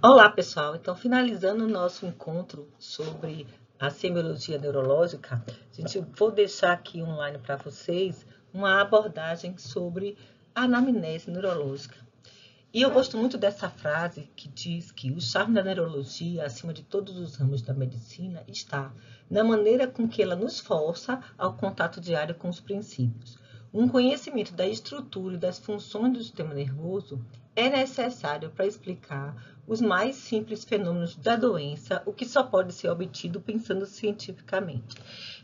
Olá, pessoal. Então, finalizando o nosso encontro sobre a semiologia neurológica, vou deixar aqui online para vocês uma abordagem sobre a anamnese neurológica. E eu gosto muito dessa frase que diz que o charme da neurologia, acima de todos os ramos da medicina, está na maneira com que ela nos força ao contato diário com os princípios. Um conhecimento da estrutura e das funções do sistema nervoso é necessário para explicar os mais simples fenômenos da doença, o que só pode ser obtido pensando cientificamente.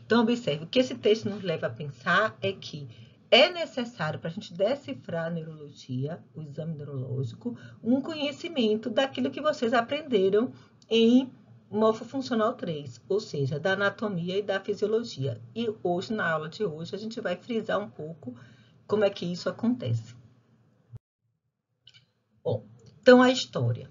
Então, observe, o que esse texto nos leva a pensar é que é necessário, para a gente decifrar a neurologia, o exame neurológico, um conhecimento daquilo que vocês aprenderam em Morfofuncional 3, ou seja, da anatomia e da fisiologia. E hoje, na aula de hoje, a gente vai frisar um pouco como é que isso acontece. Bom, então a história.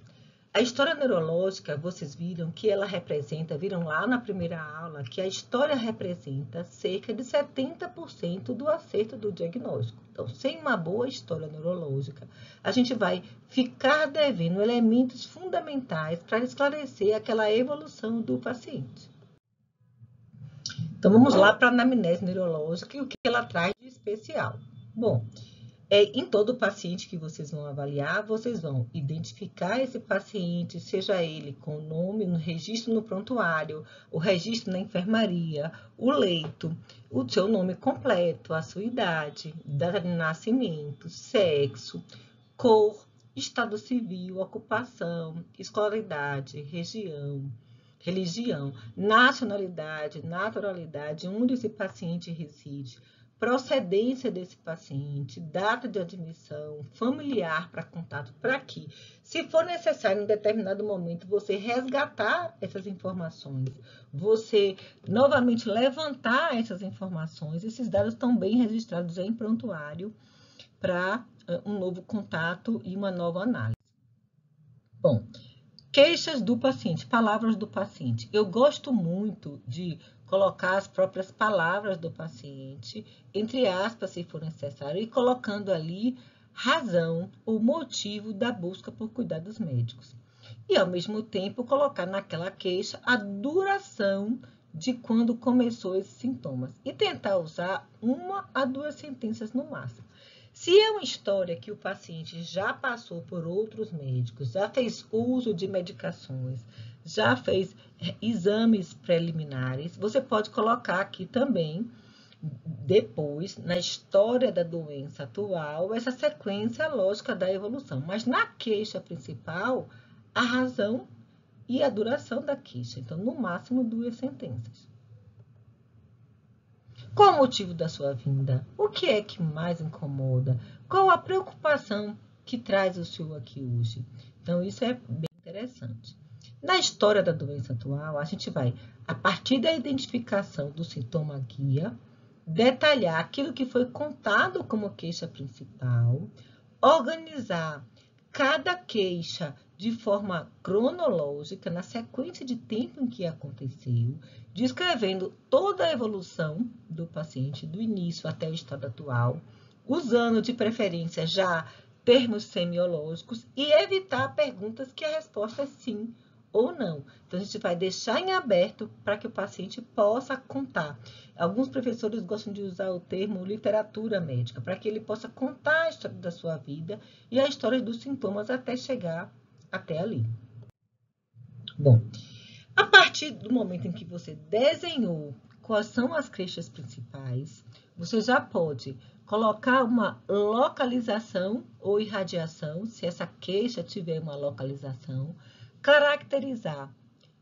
A história neurológica, vocês viram que ela representa, viram lá na primeira aula, que a história representa cerca de 70% do acerto do diagnóstico. Então, sem uma boa história neurológica, a gente vai ficar devendo elementos fundamentais para esclarecer aquela evolução do paciente. Então, vamos lá para a anamnese neurológica e o que ela traz de especial. Bom, em todo paciente que vocês vão avaliar, vocês vão identificar esse paciente, seja ele com o nome no registro no prontuário, o registro na enfermaria, o leito, o seu nome completo, a sua idade, data de nascimento, sexo, cor, estado civil, ocupação, escolaridade, religião, nacionalidade, naturalidade, onde esse paciente reside, procedência desse paciente, data de admissão, familiar para contato, para que, se for necessário em determinado momento, você resgatar essas informações, você novamente levantar essas informações, esses dados estão bem registrados em prontuário para um novo contato e uma nova análise. Bom, queixas do paciente, palavras do paciente. Eu gosto muito de colocar as próprias palavras do paciente, entre aspas, se for necessário, e colocando ali razão ou motivo da busca por cuidados médicos. E, ao mesmo tempo, colocar naquela queixa a duração de quando começou esses sintomas. E tentar usar 1 a 2 sentenças no máximo. Se é uma história que o paciente já passou por outros médicos, já fez uso de medicações, já fez exames preliminares, você pode colocar aqui também, depois, na história da doença atual, essa sequência lógica da evolução. Mas na queixa principal, a razão e a duração da queixa. Então, no máximo 2 sentenças. Qual o motivo da sua vinda? O que é que mais incomoda? Qual a preocupação que traz o senhor aqui hoje? Então, isso é bem interessante. Na história da doença atual, a gente vai, a partir da identificação do sintoma guia, detalhar aquilo que foi contado como queixa principal, organizar cada queixa de forma cronológica, na sequência de tempo em que aconteceu, descrevendo toda a evolução do paciente, do início até o estado atual, usando de preferência já termos semiológicos e evitar perguntas que a resposta é sim ou não. Então, a gente vai deixar em aberto para que o paciente possa contar. Alguns professores gostam de usar o termo literatura médica, para que ele possa contar a história da sua vida e a história dos sintomas até chegar até ali. Bom, a partir do momento em que você desenhou quais são as queixas principais, você já pode colocar uma localização ou irradiação, se essa queixa tiver uma localização, caracterizar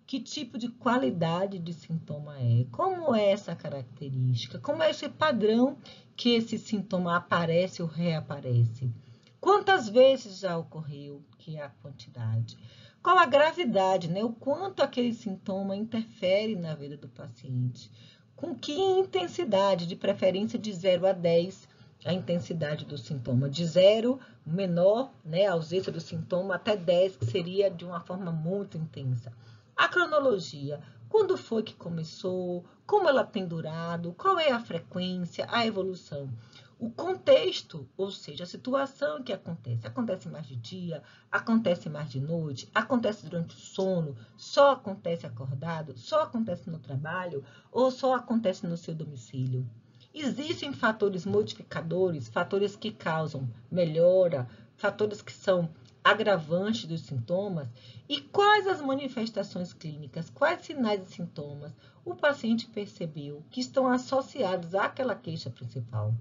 que tipo de qualidade de sintoma é, como é essa característica, como é esse padrão que esse sintoma aparece ou reaparece, quantas vezes já ocorreu, que é a quantidade, qual a gravidade, né? O quanto aquele sintoma interfere na vida do paciente, com que intensidade, de preferência de 0 a 10, a intensidade do sintoma, de 0, menor, né, a ausência do sintoma, até 10, que seria de uma forma muito intensa. A cronologia, quando foi que começou, como ela tem durado, qual é a frequência, a evolução. o contexto, ou seja, a situação que acontece mais de dia, acontece mais de noite, acontece durante o sono, só acontece acordado, só acontece no trabalho ou só acontece no seu domicílio. Existem fatores modificadores, fatores que causam melhora, fatores que são agravantes dos sintomas, e quais as manifestações clínicas, quais sinais e sintomas o paciente percebeu que estão associados àquela queixa principal.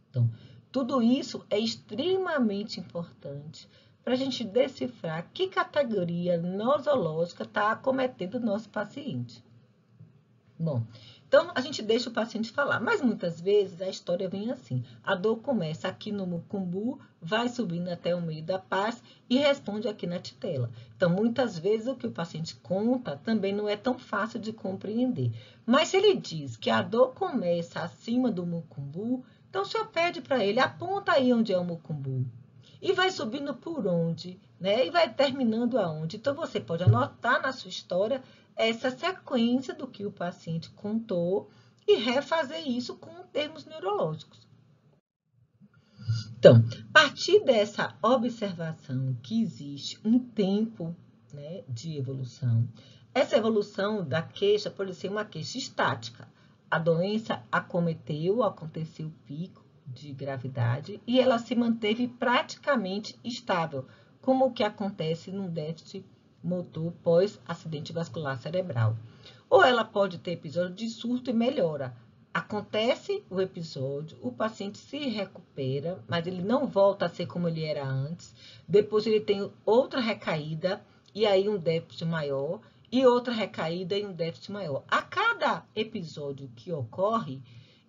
Então, tudo isso é extremamente importante para a gente decifrar que categoria nosológica está acometendo o nosso paciente. Bom, então a gente deixa o paciente falar, mas muitas vezes a história vem assim: a dor começa aqui no mucumbu, vai subindo até o meio da paz e responde aqui na titela. Então, muitas vezes o que o paciente conta também não é tão fácil de compreender. Mas se ele diz que a dor começa acima do mucumbu, então o senhor pede para ele, aponta aí onde é o mucumbu. E vai subindo por onde, né? E vai terminando aonde. Então, você pode anotar na sua história essa sequência do que o paciente contou e refazer isso com termos neurológicos. Então, a partir dessa observação que existe um tempo, né, de evolução, essa evolução da queixa pode ser uma queixa estática. A doença aconteceu o pico de gravidade e ela se manteve praticamente estável, como o que acontece num déficit motor pós-acidente vascular cerebral. Ou ela pode ter episódio de surto e melhora. Acontece o episódio, o paciente se recupera, mas ele não volta a ser como ele era antes. Depois ele tem outra recaída e aí um déficit maior, e outra recaída e um déficit maior. A cada episódio que ocorre,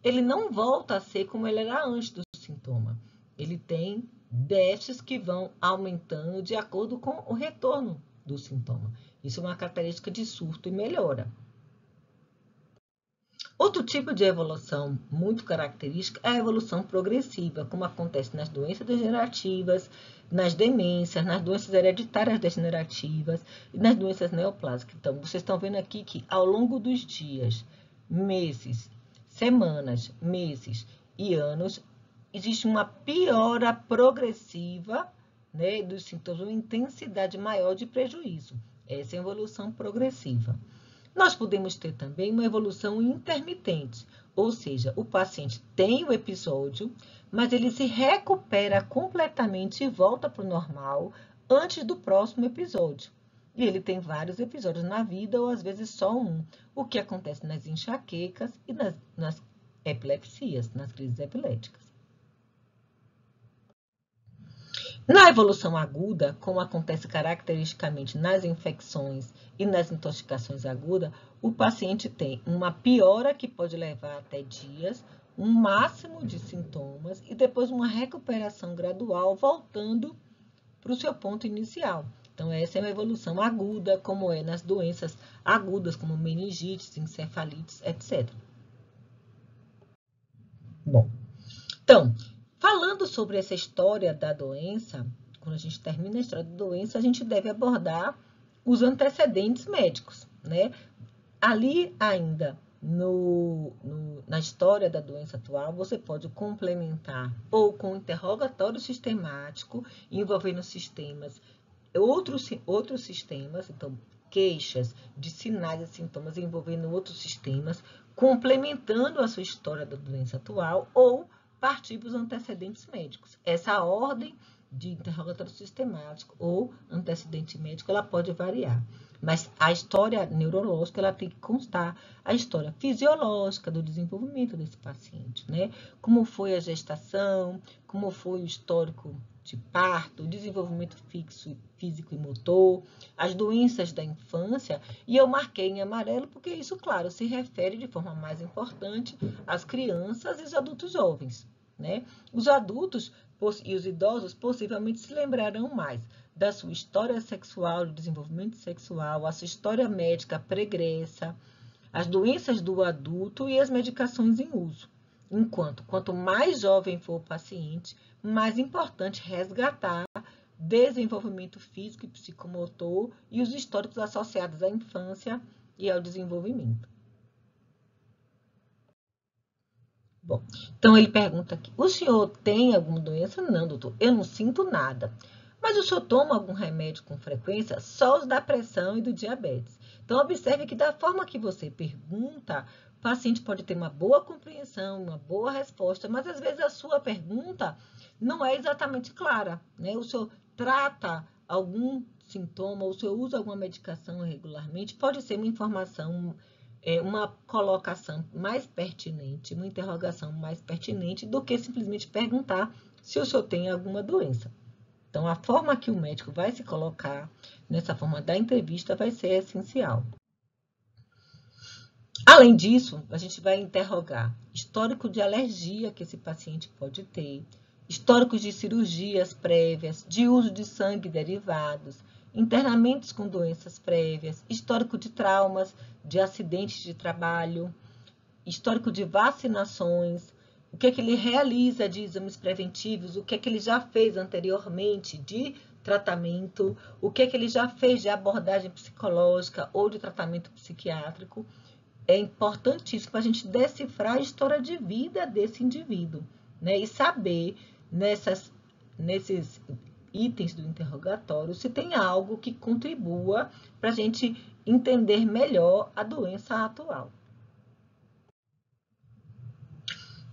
ele não volta a ser como ele era antes do sintoma. Ele tem déficits que vão aumentando de acordo com o retorno do sintoma. Isso é uma característica de surto e melhora. Outro tipo de evolução muito característica é a evolução progressiva, como acontece nas doenças degenerativas, nas demências, nas doenças hereditárias degenerativas e nas doenças neoplásicas. Então, vocês estão vendo aqui que ao longo dos dias, meses, semanas, meses e anos, existe uma piora progressiva, né, dos sintomas, uma intensidade maior de prejuízo. Essa é a evolução progressiva. Nós podemos ter também uma evolução intermitente, ou seja, o paciente tem o episódio, mas ele se recupera completamente e volta para o normal antes do próximo episódio. E ele tem vários episódios na vida, ou às vezes só um, o que acontece nas enxaquecas e nas epilepsias, nas crises epiléticas. Na evolução aguda, como acontece caracteristicamente nas infecções e nas intoxicações agudas, o paciente tem uma piora que pode levar até dias, um máximo de sintomas e depois uma recuperação gradual, voltando para o seu ponto inicial. Então, essa é uma evolução aguda, como é nas doenças agudas, como meningites, encefalites, etc. Bom, então, falando sobre essa história da doença, quando a gente termina a história da doença, a gente deve abordar os antecedentes médicos, né? Ali ainda na história da doença atual, você pode complementar ou com interrogatório sistemático envolvendo outros sistemas, então queixas de sinais e sintomas envolvendo outros sistemas, complementando a sua história da doença atual ou partir para os antecedentes médicos. Essa ordem de interrogatório sistemático ou antecedente médico, ela pode variar. Mas a história neurológica, ela tem que constar a história fisiológica do desenvolvimento desse paciente, né? Como foi a gestação, como foi o histórico de parto, o desenvolvimento físico e motor, as doenças da infância, e eu marquei em amarelo porque isso, claro, se refere de forma mais importante às crianças e aos adultos jovens, né? Os adultos e os idosos possivelmente se lembrarão mais da sua história sexual, do desenvolvimento sexual, a sua história médica pregressa, as doenças do adulto e as medicações em uso. Quanto mais jovem for o paciente, mais importante resgatar desenvolvimento físico e psicomotor e os históricos associados à infância e ao desenvolvimento. Bom, então ele pergunta aqui, o senhor tem alguma doença? Não, doutor, eu não sinto nada. Mas o senhor toma algum remédio com frequência? Só os da pressão e do diabetes. Então, observe que da forma que você pergunta, o paciente pode ter uma boa compreensão, uma boa resposta, mas às vezes a sua pergunta não é exatamente clara, né? O senhor trata algum sintoma, o senhor usa alguma medicação regularmente, pode ser uma informação, uma colocação mais pertinente, uma interrogação mais pertinente do que simplesmente perguntar se o senhor tem alguma doença. Então, a forma que o médico vai se colocar nessa forma da entrevista vai ser essencial. Além disso, a gente vai interrogar histórico de alergia que esse paciente pode ter, históricos de cirurgias prévias, de uso de sangue derivados, internamentos com doenças prévias, histórico de traumas, de acidentes de trabalho, histórico de vacinações, o que é que ele realiza de exames preventivos, o que é que ele já fez anteriormente de tratamento, o que é que ele já fez de abordagem psicológica ou de tratamento psiquiátrico. É importantíssimo a gente decifrar a história de vida desse indivíduo, né? E saber nesses itens do interrogatório se tem algo que contribua para a gente entender melhor a doença atual.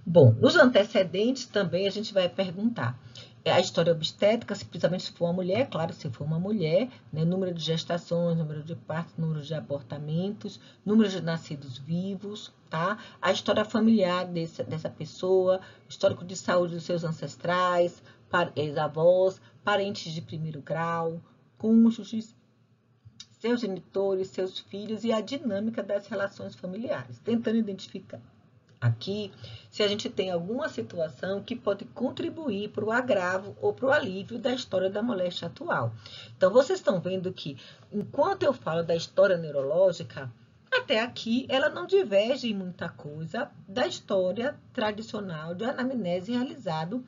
Bom, nos antecedentes também a gente vai perguntar a história obstétrica, principalmente se for uma mulher, claro, se for uma mulher, né, número de gestações, número de partos, número de abortamentos, número de nascidos vivos, tá? A história familiar dessa pessoa, histórico de saúde dos seus ancestrais, ex-avós, parentes de primeiro grau, cônjuges, seus genitores, seus filhos e a dinâmica das relações familiares, tentando identificar aqui se a gente tem alguma situação que pode contribuir para o agravo ou para o alívio da história da moléstia atual. Então, vocês estão vendo que, enquanto eu falo da história neurológica, até aqui ela não diverge em muita coisa da história tradicional de anamnese realizado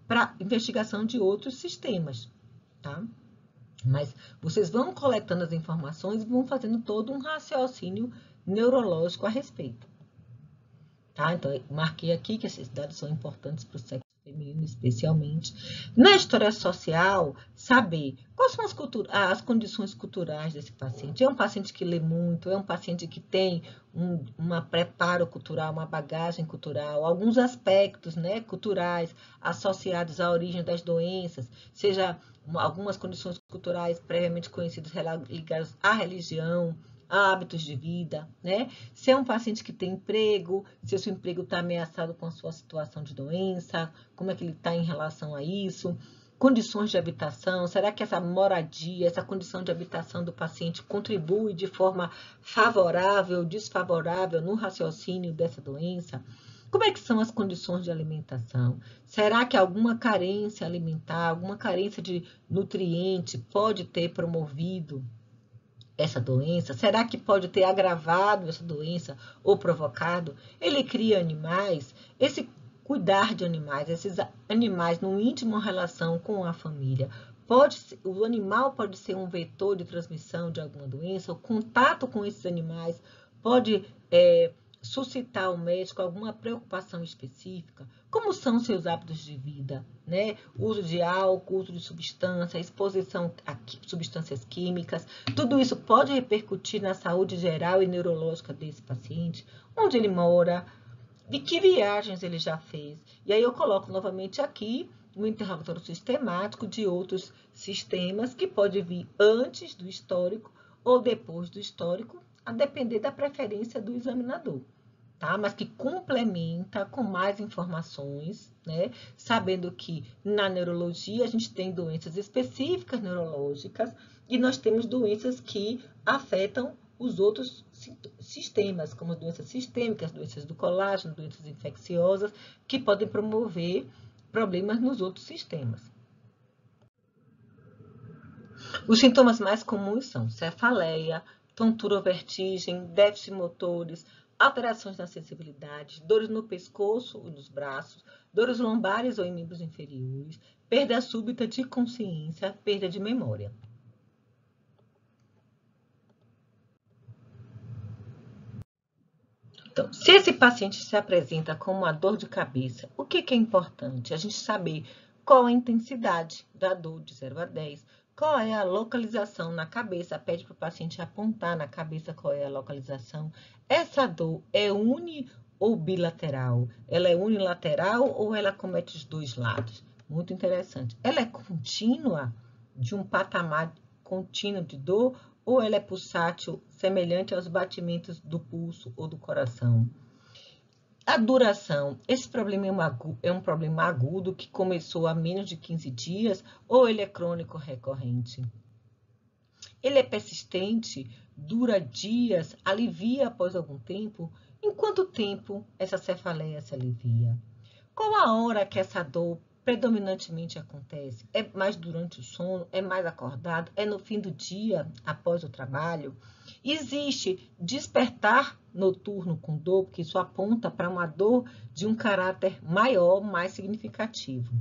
para investigação de outros sistemas, tá? Mas vocês vão coletando as informações e vão fazendo todo um raciocínio neurológico a respeito. Tá? Então, eu marquei aqui que esses dados são importantes para o sexo feminino, especialmente. Na história social, saber quais são as condições culturais desse paciente. É um paciente que lê muito, é um paciente que tem um preparo cultural, uma bagagem cultural, alguns aspectos, né, culturais associados à origem das doenças, seja algumas condições culturais previamente conhecidas ligadas à religião, hábitos de vida, né? Se é um paciente que tem emprego, se o seu emprego está ameaçado com a sua situação de doença, como é que ele está em relação a isso? Condições de habitação, será que essa moradia, essa condição de habitação do paciente contribui de forma favorável ou desfavorável no raciocínio dessa doença? Como é que são as condições de alimentação? Será que alguma carência alimentar, alguma carência de nutriente pode ter promovido essa doença? Será que pode ter agravado essa doença ou provocado? Ele cria animais, esse cuidar de animais, esses animais numa íntima relação com a família, o animal pode ser um vetor de transmissão de alguma doença, o contato com esses animais pode suscitar ao médico alguma preocupação específica? Como são seus hábitos de vida, né? Uso de álcool, uso de substância, exposição a substâncias químicas, tudo isso pode repercutir na saúde geral e neurológica desse paciente, onde ele mora, de que viagens ele já fez. E aí eu coloco novamente aqui um interrogatório sistemático de outros sistemas que pode vir antes do histórico ou depois do histórico, a depender da preferência do examinador, tá? Mas que complementa com mais informações, né? Sabendo que na neurologia a gente tem doenças específicas neurológicas e nós temos doenças que afetam os outros sistemas, como doenças sistêmicas, doenças do colágeno, doenças infecciosas, que podem promover problemas nos outros sistemas. Os sintomas mais comuns são cefaleia, tontura ou vertigem, déficit motores, alterações na sensibilidade, dores no pescoço ou nos braços, dores lombares ou em membros inferiores, perda súbita de consciência, perda de memória. Então, se esse paciente se apresenta com uma dor de cabeça, o que é importante? A gente saber qual a intensidade da dor de 0 a 10, qual é a localização na cabeça, pede para o paciente apontar na cabeça qual é a localização. Essa dor é uni ou bilateral? Ela é unilateral ou ela comete os dois lados? Muito interessante. Ela é contínua, de um patamar contínuo de dor, ou ela é pulsátil, semelhante aos batimentos do pulso ou do coração? A duração, esse problema é um problema agudo que começou há menos de 15 dias, ou ele é crônico recorrente? Ele é persistente, dura dias, alivia após algum tempo? Em quanto tempo essa cefaleia se alivia? Qual a hora que essa dor predominantemente acontece? É mais durante o sono? É mais acordado? É no fim do dia, após o trabalho? Existe despertar noturno com dor, porque isso aponta para uma dor de um caráter maior, mais significativo.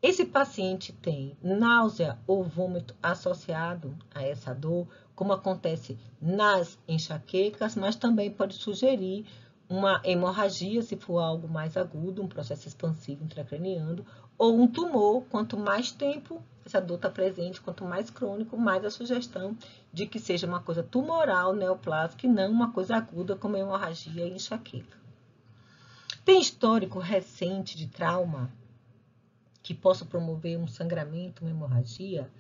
Esse paciente tem náusea ou vômito associado a essa dor, como acontece nas enxaquecas, mas também pode sugerir uma hemorragia, se for algo mais agudo, um processo expansivo intracraniano, ou um tumor. Quanto mais tempo essa dor está presente, quanto mais crônico, mais a sugestão de que seja uma coisa tumoral, neoplásica, e não uma coisa aguda, como hemorragia e enxaqueca. Tem histórico recente de trauma que possa promover um sangramento, uma hemorragia?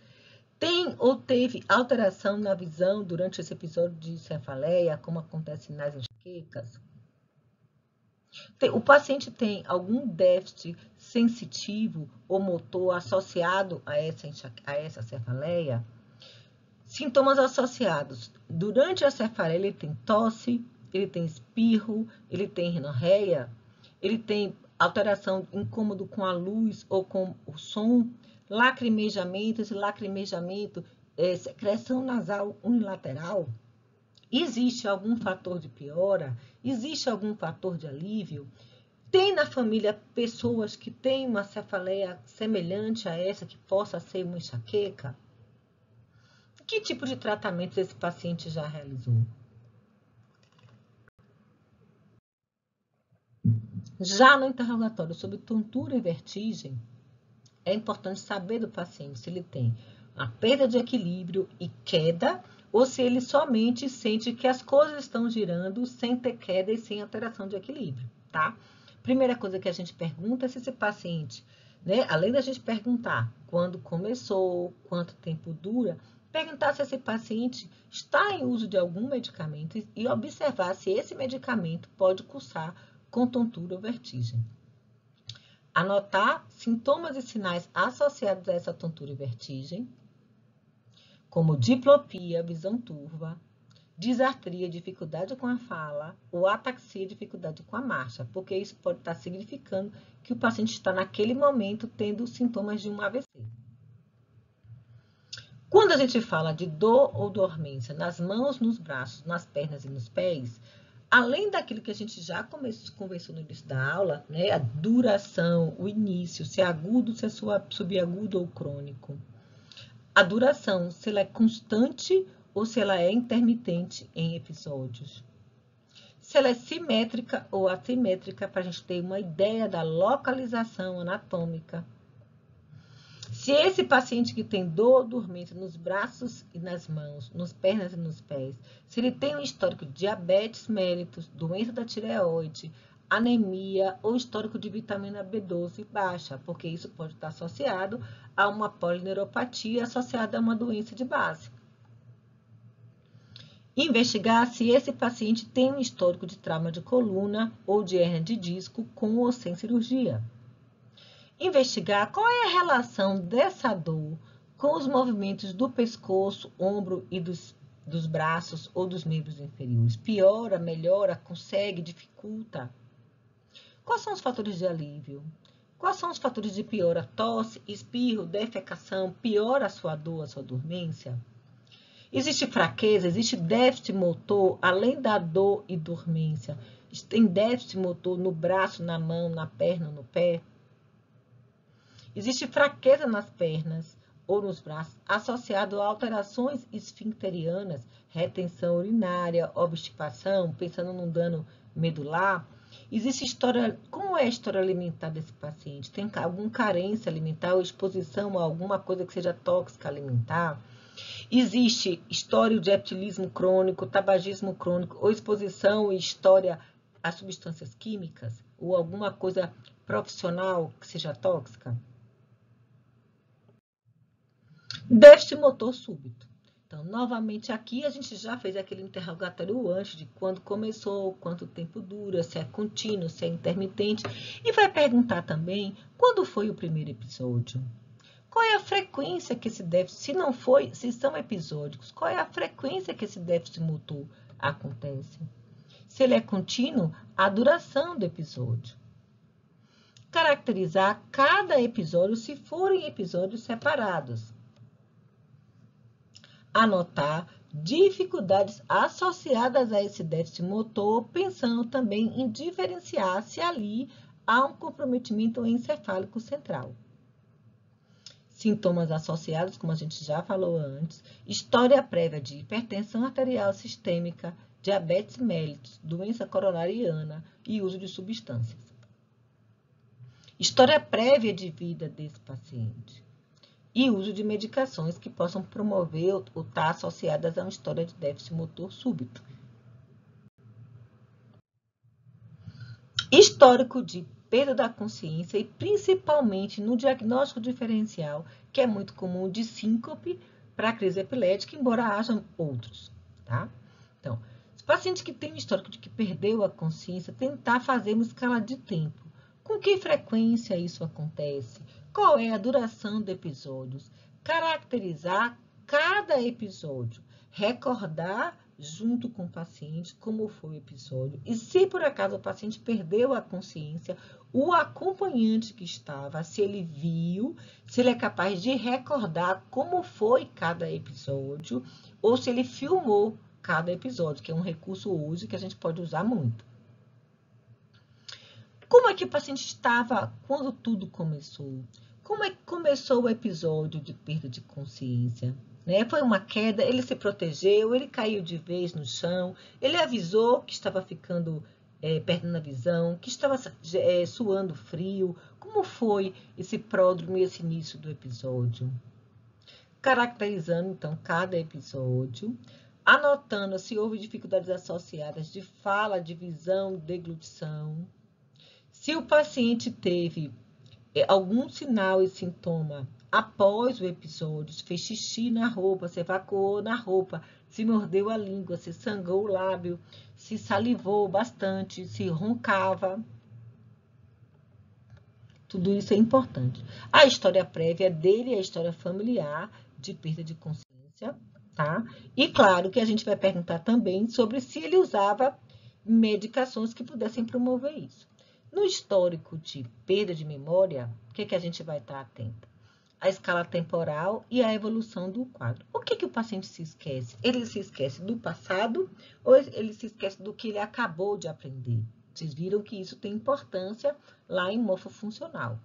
Tem ou teve alteração na visão durante esse episódio de cefaleia, como acontece nas enxaquecas? O paciente tem algum déficit sensitivo ou motor associado a essa cefaleia? Sintomas associados. Durante a cefaleia, ele tem tosse, ele tem espirro, ele tem rinorreia, ele tem alteração, incômodo com a luz ou com o som, lacrimejamento, esse lacrimejamento, secreção nasal unilateral. Existe algum fator de piora? Existe algum fator de alívio? Tem na família pessoas que têm uma cefaleia semelhante a essa, que possa ser uma enxaqueca? Que tipo de tratamento esse paciente já realizou? Já no interrogatório sobre tontura e vertigem, é importante saber do paciente se ele tem a perda de equilíbrio e queda, ou se ele somente sente que as coisas estão girando sem ter queda e sem alteração de equilíbrio, tá? Primeira coisa que a gente pergunta é se esse paciente, né, além da gente perguntar quando começou, quanto tempo dura, perguntar se esse paciente está em uso de algum medicamento e observar se esse medicamento pode cursar com tontura ou vertigem. Anotar sintomas e sinais associados a essa tontura e vertigem, como diplopia, visão turva, disartria, dificuldade com a fala, ou ataxia, dificuldade com a marcha, porque isso pode estar significando que o paciente está naquele momento tendo sintomas de um AVC. Quando a gente fala de dor ou dormência nas mãos, nos braços, nas pernas e nos pés, além daquilo que a gente já conversou no início da aula, né, a duração, o início, se é agudo, se é subagudo ou crônico. A duração, se ela é constante ou se ela é intermitente em episódios. Se ela é simétrica ou assimétrica, para a gente ter uma ideia da localização anatômica. Se esse paciente que tem dor dormente nos braços e nas mãos, nas pernas e nos pés, se ele tem um histórico de diabetes mellitus, doença da tireoide, anemia ou histórico de vitamina B12 baixa, porque isso pode estar associado a uma polineuropatia associada a uma doença de base. Investigar se esse paciente tem um histórico de trauma de coluna ou de hérnia de disco com ou sem cirurgia. Investigar qual é a relação dessa dor com os movimentos do pescoço, ombro e dos braços ou dos membros inferiores. Piora, melhora, consegue, dificulta? Quais são os fatores de alívio? Quais são os fatores de piora? Tosse, espirro, defecação, piora a sua dor, a sua dormência? Existe fraqueza, existe déficit motor, além da dor e dormência. Tem déficit motor no braço, na mão, na perna, no pé? Existe fraqueza nas pernas ou nos braços, associado a alterações esfincterianas, retenção urinária, obstipação, pensando num dano medular. Existe história, como é a história alimentar desse paciente? Tem alguma carência alimentar ou exposição a alguma coisa que seja tóxica alimentar? Existe história de epileptilismo crônico, tabagismo crônico ou exposição e história a substâncias químicas ou alguma coisa profissional que seja tóxica? Déficit motor súbito. Então, novamente aqui a gente já fez aquele interrogatório antes de quando começou, quanto tempo dura, se é contínuo, se é intermitente. E vai perguntar também quando foi o primeiro episódio. Qual é a frequência que esse déficit, se não foi, se são episódicos, qual é a frequência que esse déficit motor acontece? Se ele é contínuo, a duração do episódio. Caracterizar cada episódio se forem episódios separados. Anotar dificuldades associadas a esse déficit motor, pensando também em diferenciar se ali há um comprometimento encefálico central. Sintomas associados, como a gente já falou antes, história prévia de hipertensão arterial sistêmica, diabetes mellitus, doença coronariana e uso de substâncias. História prévia de vida desse paciente e uso de medicações que possam promover ou estar associadas a uma história de déficit motor súbito. Histórico de perda da consciência e principalmente no diagnóstico diferencial, que é muito comum de síncope para a crise epilética, embora hajam outros, tá? Então, os pacientes que têm um histórico de que perdeu a consciência, tentar fazer uma escala de tempo. Com que frequência isso acontece? Qual é a duração de episódios? Caracterizar cada episódio, recordar junto com o paciente como foi o episódio. E se por acaso o paciente perdeu a consciência, o acompanhante que estava, se ele viu, se ele é capaz de recordar como foi cada episódio, ou se ele filmou cada episódio, que é um recurso hoje que a gente pode usar muito. Como é que o paciente estava quando tudo começou? Como é que começou o episódio de perda de consciência? Foi uma queda, ele se protegeu, ele caiu de vez no chão, ele avisou que estava ficando, perdendo a visão, que estava suando frio. Como foi esse pródromo e esse início do episódio? Caracterizando, então, cada episódio, anotando se houve dificuldades associadas de fala, de visão, deglutição. Se o paciente teve algum sinal e sintoma após o episódio, se fez xixi na roupa, se evacuou na roupa, se mordeu a língua, se sangrou o lábio, se salivou bastante, se roncava. Tudo isso é importante. A história prévia dele é a história familiar de perda de consciência, tá? E claro que a gente vai perguntar também sobre se ele usava medicações que pudessem promover isso. No histórico de perda de memória, o que a gente vai estar atento? A escala temporal e a evolução do quadro. O que o paciente se esquece? Ele se esquece do passado ou ele se esquece do que ele acabou de aprender? Vocês viram que isso tem importância lá em morfofuncional.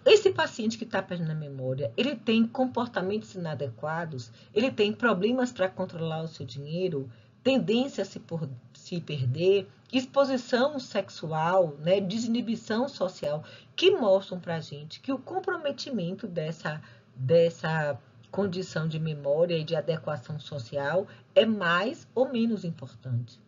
Esse paciente que está perdendo a memória, ele tem comportamentos inadequados, ele tem problemas para controlar o seu dinheiro, tendência a se perder, exposição sexual, desinibição social, que mostram para a gente que o comprometimento dessa condição de memória e de adequação social é mais ou menos importante.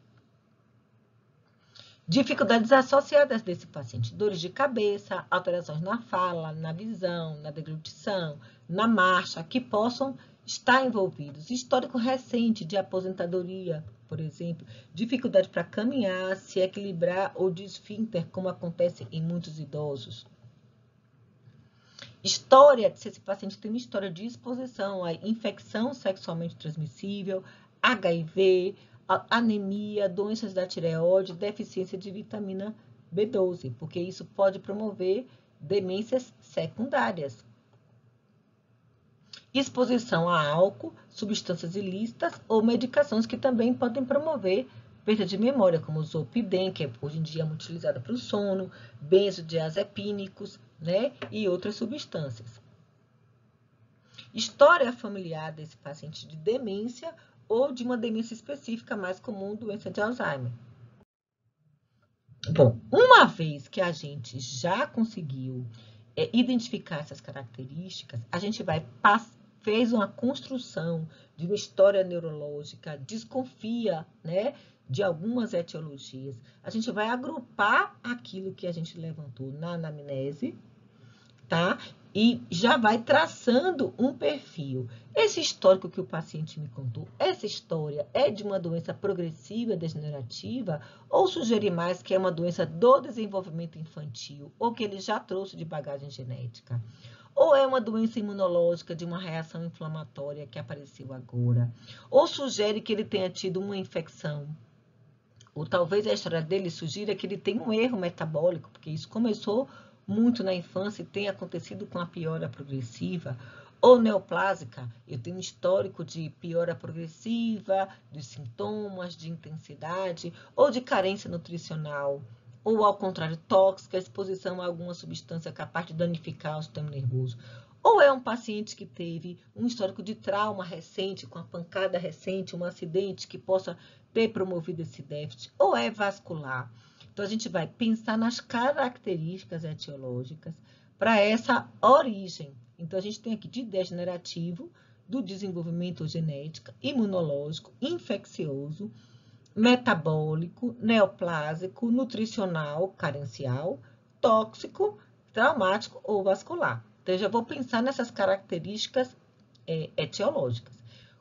Dificuldades associadas desse paciente, dores de cabeça, alterações na fala, na visão, na deglutição, na marcha, que possam estar envolvidos. Histórico recente de aposentadoria, por exemplo, dificuldade para caminhar, se equilibrar ou de esfíncter, como acontece em muitos idosos. História, se esse paciente tem uma história de exposição a infecção sexualmente transmissível, HIV, anemia, doenças da tireoide, deficiência de vitamina B12, porque isso pode promover demências secundárias. Exposição a álcool, substâncias ilícitas ou medicações que também podem promover perda de memória, como o Zolpidem, que hoje em dia é muito utilizada para o sono, benzodiazepínicos, e outras substâncias. História familiar desse paciente de demência ou de uma demência específica mais comum, doença de Alzheimer. Bom, uma vez que a gente já conseguiu identificar essas características, a gente fez uma construção de uma história neurológica, desconfia, né, de algumas etiologias. A gente vai agrupar aquilo que a gente levantou na anamnese, tá? E já vai traçando um perfil. Esse histórico que o paciente me contou, essa história é de uma doença progressiva degenerativa ou sugere mais que é uma doença do desenvolvimento infantil ou que ele já trouxe de bagagem genética? Ou é uma doença imunológica de uma reação inflamatória que apareceu agora? Ou sugere que ele tenha tido uma infecção? Ou talvez a história dele sugira que ele tem um erro metabólico, porque isso começou muito na infância e tem acontecido com a piora progressiva. Ou neoplásica, eu tenho um histórico de piora progressiva, de sintomas, de intensidade, ou de carência nutricional. Ou, ao contrário, tóxica, exposição a alguma substância capaz de danificar o sistema nervoso. Ou é um paciente que teve um histórico de trauma recente, com a pancada recente, um acidente que possa ter promovido esse déficit, ou é vascular. Então, a gente vai pensar nas características etiológicas para essa origem. Então, a gente tem aqui de degenerativo, do desenvolvimento genético, imunológico, infeccioso, metabólico, neoplásico, nutricional, carencial, tóxico, traumático ou vascular. Então, eu já vou pensar nessas características etiológicas.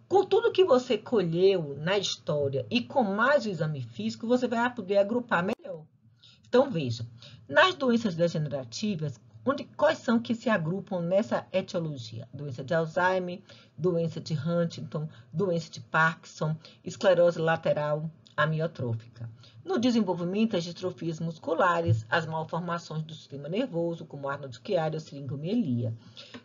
Com tudo que você colheu na história e com mais o exame físico, você vai poder agrupar melhor. Então, veja, nas doenças degenerativas, quais são que se agrupam nessa etiologia? Doença de Alzheimer, doença de Huntington, doença de Parkinson, esclerose lateral amiotrófica. No desenvolvimento, as distrofias musculares, as malformações do sistema nervoso, como arnold-Chiari ou seringomelia.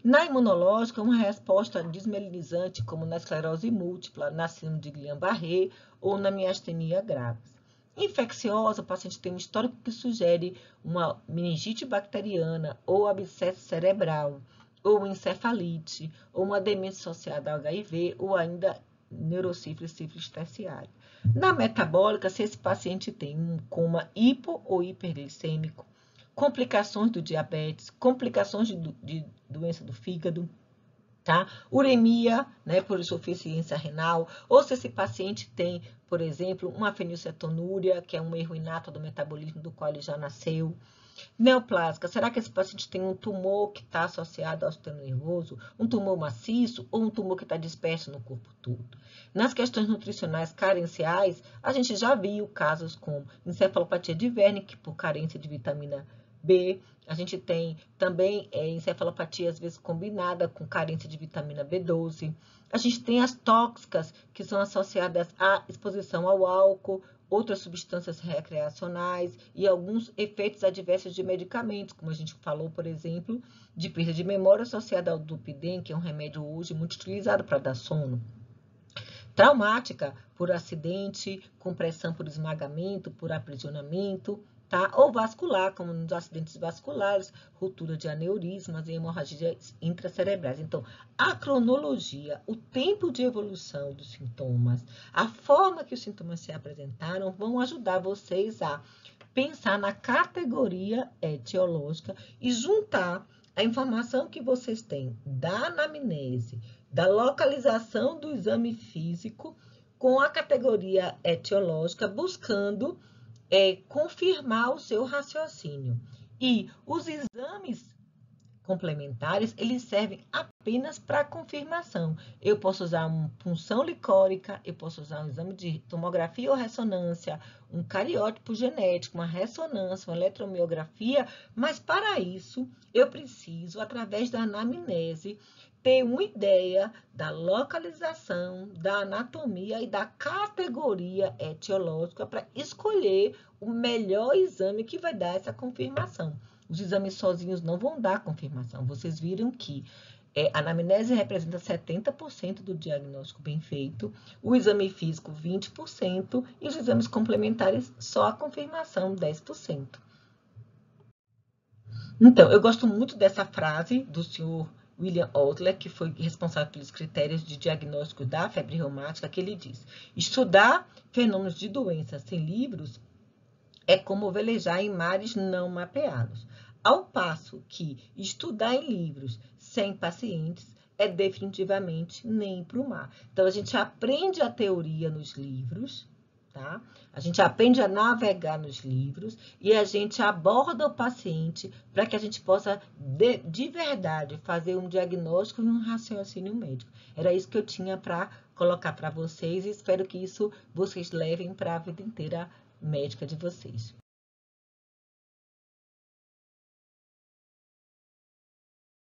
Na imunológica, uma resposta desmelinizante, como na esclerose múltipla, na síndrome de Guillain-Barré ou na miastenia graves. Infecciosa, o paciente tem um histórico que sugere uma meningite bacteriana ou abscesso cerebral, ou encefalite, ou uma demência associada ao HIV, ou ainda neurosífilis, sífilis terciária. Na metabólica, se esse paciente tem um coma hipo ou hiperglicêmico, complicações do diabetes, complicações de doença do fígado, tá? Uremia, né, por insuficiência renal, ou se esse paciente tem, por exemplo, uma fenilcetonúria, que é um erro inato do metabolismo do qual ele já nasceu. Neoplásica, será que esse paciente tem um tumor que está associado ao sistema nervoso, um tumor maciço ou um tumor que está disperso no corpo todo? Nas questões nutricionais carenciais, a gente já viu casos como encefalopatia de Wernicke por carência de vitamina B, a gente tem também encefalopatia, às vezes, combinada com carência de vitamina B12. A gente tem as tóxicas, que são associadas à exposição ao álcool, outras substâncias recreacionais e alguns efeitos adversos de medicamentos, como a gente falou, por exemplo, de perda de memória associada ao Dupidem, que é um remédio hoje muito utilizado para dar sono. Traumática, por acidente, compressão por esmagamento, por aprisionamento, tá? Ou vascular, como nos acidentes vasculares, ruptura de aneurismas e hemorragias intracerebrais. Então, a cronologia, o tempo de evolução dos sintomas, a forma que os sintomas se apresentaram, vão ajudar vocês a pensar na categoria etiológica e juntar a informação que vocês têm da anamnese, da localização do exame físico com a categoria etiológica, buscando confirmar o seu raciocínio. E os exames complementares, eles servem apenas para confirmação. Eu posso usar uma punção licórica, eu posso usar um exame de tomografia ou ressonância, um cariótipo genético, uma ressonância, uma eletromiografia, mas para isso eu preciso, através da anamnese, ter uma ideia da localização, da anatomia e da categoria etiológica para escolher o melhor exame que vai dar essa confirmação. Os exames sozinhos não vão dar confirmação. Vocês viram que a anamnese representa 70% do diagnóstico bem feito, o exame físico 20% e os exames complementares só a confirmação 10%. Então, eu gosto muito dessa frase do senhor William Outler, que foi responsável pelos critérios de diagnóstico da febre reumática, que ele diz: estudar fenômenos de doença sem livros é como velejar em mares não mapeados. Ao passo que estudar em livros sem pacientes é definitivamente nem para o mar. Então, a gente aprende a teoria nos livros, tá? A gente aprende a navegar nos livros e a gente aborda o paciente para que a gente possa, de verdade, fazer um diagnóstico e um raciocínio médico. Era isso que eu tinha para colocar para vocês e espero que isso vocês levem para a vida inteira médica de vocês.